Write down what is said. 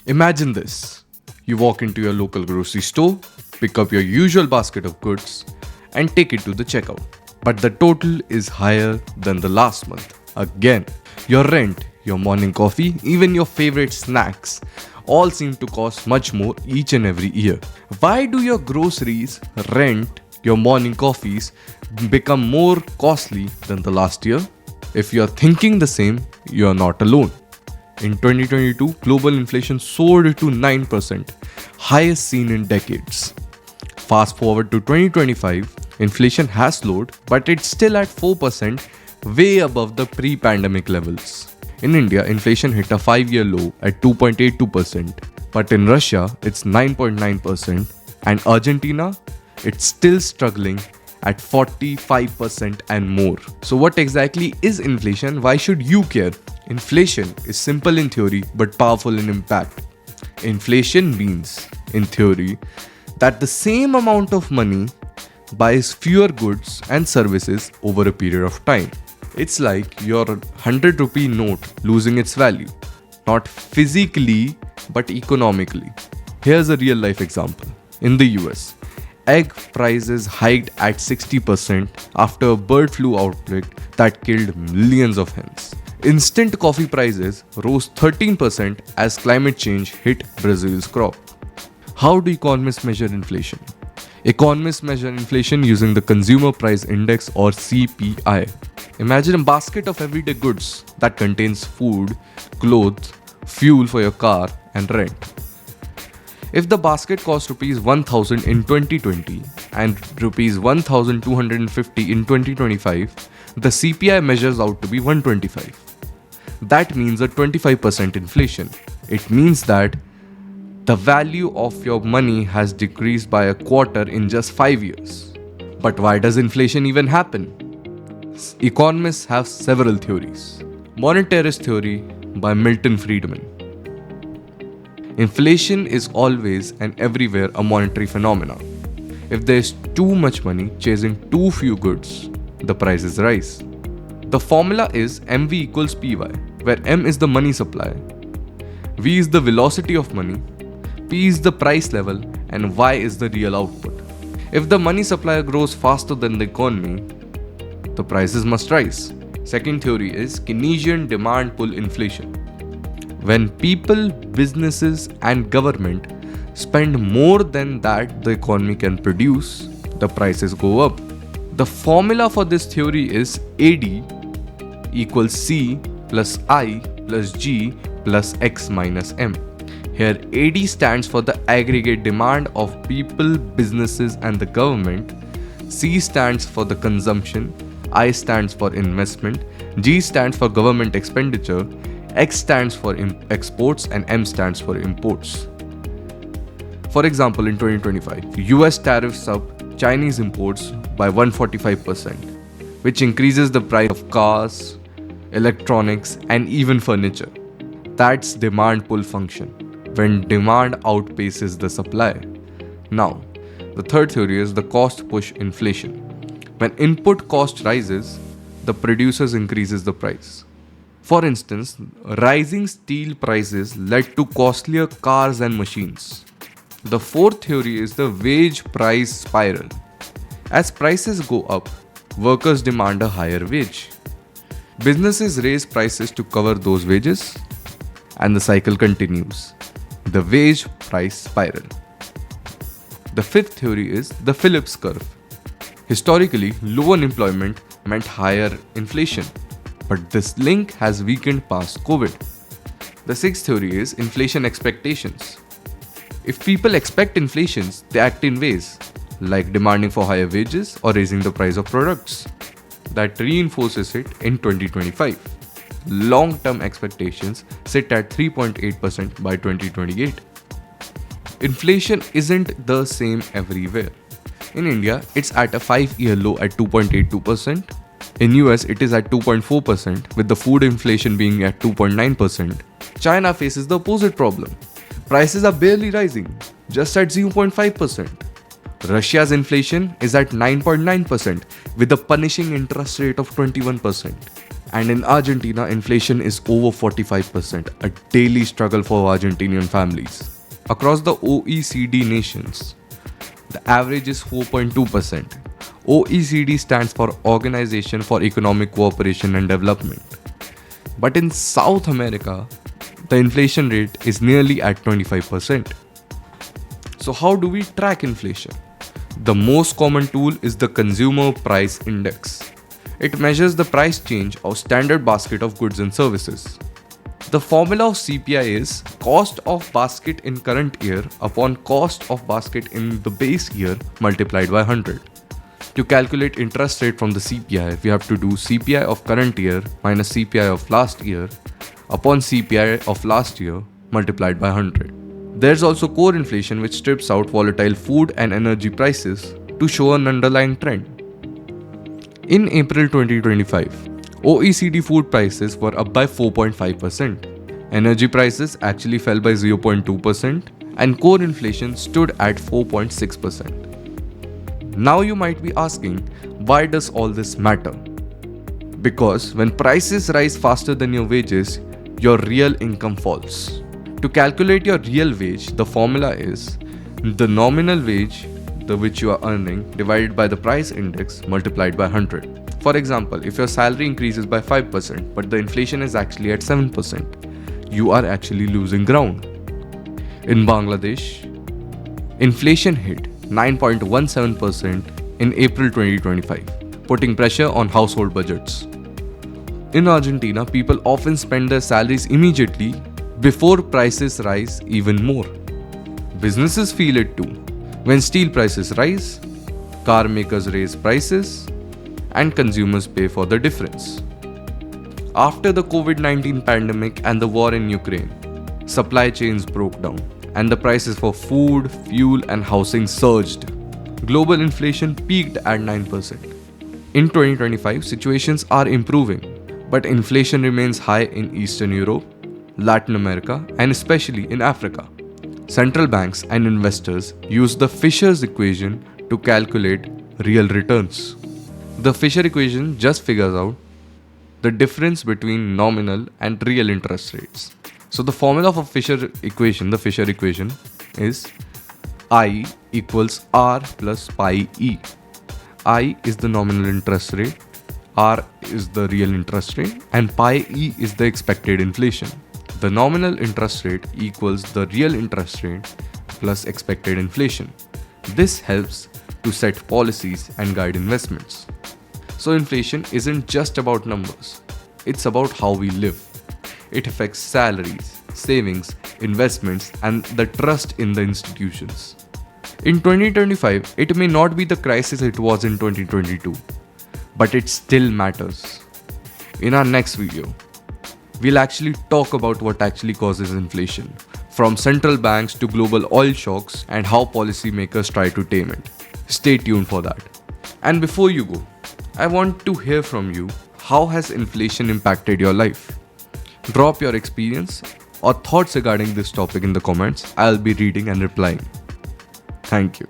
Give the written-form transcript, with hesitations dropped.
Imagine this. You walk into your local grocery store, pick up your usual basket of goods, and take it to the checkout. But the total is higher than the last month. Again, your rent, your morning coffee, even your favorite snacks all seem to cost much more each and every year. Why do your groceries, rent, your morning coffees become more costly than the last year? If you're thinking the same, you're not alone. In 2022, global inflation soared to 9%, highest seen in decades. Fast forward to 2025, inflation has slowed, but it's still at 4%, way above the pre-pandemic levels. In India, inflation hit a 5-year low at 2.82%, but in Russia, it's 9.9%, and Argentina, it's still struggling at 45% and more. So what exactly is inflation? Why should you care? Inflation is simple in theory but powerful in impact. Inflation means, in theory, that the same amount of money buys fewer goods and services over a period of time. It's like your 100 rupee note losing its value, not physically but economically. Here's a real life example. In the US, egg prices hiked at 60% after a bird flu outbreak that killed millions of hens. Instant coffee prices rose 13% as climate change hit Brazil's crop. How do economists measure inflation? Economists measure inflation using the Consumer Price Index or CPI. Imagine a basket of everyday goods that contains food, clothes, fuel for your car, and rent. If the basket cost rupees 1000 in 2020 and rupees 1250 in 2025, the CPI measures out to be 125. That means a 25% inflation. It means that the value of your money has decreased by a quarter in just 5 years. But why does inflation even happen? Economists have several theories. Monetarist theory by Milton Friedman. Inflation is always and everywhere a monetary phenomenon. If there is too much money chasing too few goods, the prices rise. The formula is MV equals PY, where M is the money supply, V is the velocity of money, P is the price level, and Y is the real output. If the money supply grows faster than the economy, the prices must rise. Second theory is Keynesian demand pull inflation. When people, businesses, and government spend more than that the economy can produce, the prices go up. The formula for this theory is AD equals C plus I plus G plus X minus M. Here AD stands for the aggregate demand of people, businesses, and the government. C stands for the consumption, I stands for investment, G stands for government expenditure, X stands for exports, and M stands for imports. For example, in 2025, US tariffs up Chinese imports by 145%, which increases the price of cars, electronics, and even furniture. That's demand pull function, when demand outpaces the supply. Now, the third theory is the cost push inflation. When input cost rises, the producers increases the price. For instance, rising steel prices led to costlier cars and machines. The fourth theory is the wage price spiral. As prices go up, workers demand a higher wage. Businesses raise prices to cover those wages, and the cycle continues. The wage price spiral. The fifth theory is the Phillips curve. Historically, low unemployment meant higher inflation, but this link has weakened past COVID. The sixth theory is inflation expectations. If people expect inflations, they act in ways like demanding for higher wages or raising the price of products. That reinforces it in 2025. Long-term expectations sit at 3.8% by 2028. Inflation isn't the same everywhere. In India, it's at a 5-year low at 2.82%. In US, it is at 2.4%, with the food inflation being at 2.9%. China faces the opposite problem. Prices are barely rising, just at 0.5%. Russia's inflation is at 9.9%, with a punishing interest rate of 21%. And in Argentina, inflation is over 45%, a daily struggle for Argentinian families. Across the OECD nations, the average is 4.2%. OECD stands for Organization for Economic Cooperation and Development. But in South America, the inflation rate is nearly at 25%. So how do we track inflation? The most common tool is the Consumer Price Index. It measures the price change of standard basket of goods and services. The formula of CPI is cost of basket in current year upon cost of basket in the base year multiplied by 100. To calculate interest rate from the CPI, we have to do CPI of current year minus CPI of last year upon CPI of last year multiplied by 100. There's also core inflation, which strips out volatile food and energy prices to show an underlying trend. In April 2025, OECD food prices were up by 4.5%. Energy prices actually fell by 0.2% and core inflation stood at 4.6%. Now you might be asking, why does all this matter? Because when prices rise faster than your wages, your real income falls. To calculate your real wage, the formula is the nominal wage, which you are earning, divided by the price index multiplied by 100. For example, if your salary increases by 5% but the inflation is actually at 7%, you are actually losing ground. In Bangladesh, inflation hit 9.17% in April 2025, putting pressure on household budgets. In Argentina, people often spend their salaries immediately before prices rise even more. Businesses feel it too. When steel prices rise, car makers raise prices, and consumers pay for the difference. After the COVID-19 pandemic and the war in Ukraine, supply chains broke down, and the prices for food, fuel, and housing surged. Global inflation peaked at 9%. In 2025, situations are improving, but inflation remains high in Eastern Europe, Latin America, and especially in Africa. Central banks and investors use the Fisher's equation to calculate real returns. The Fisher equation just figures out the difference between nominal and real interest rates. So the formula for the Fisher equation is I equals R plus pi E. I is the nominal interest rate, R is the real interest rate, and pi E is the expected inflation. The nominal interest rate equals the real interest rate plus expected inflation. This helps to set policies and guide investments. So inflation isn't just about numbers, it's about how we live. It affects salaries, savings, investments, and the trust in the institutions. In 2025, it may not be the crisis it was in 2022, but it still matters. In our next video, we'll actually talk about what actually causes inflation, from central banks to global oil shocks, and how policymakers try to tame it. Stay tuned for that. And before you go, I want to hear from you. How has inflation impacted your life? Drop your experience or thoughts regarding this topic in the comments. I'll be reading and replying. Thank you.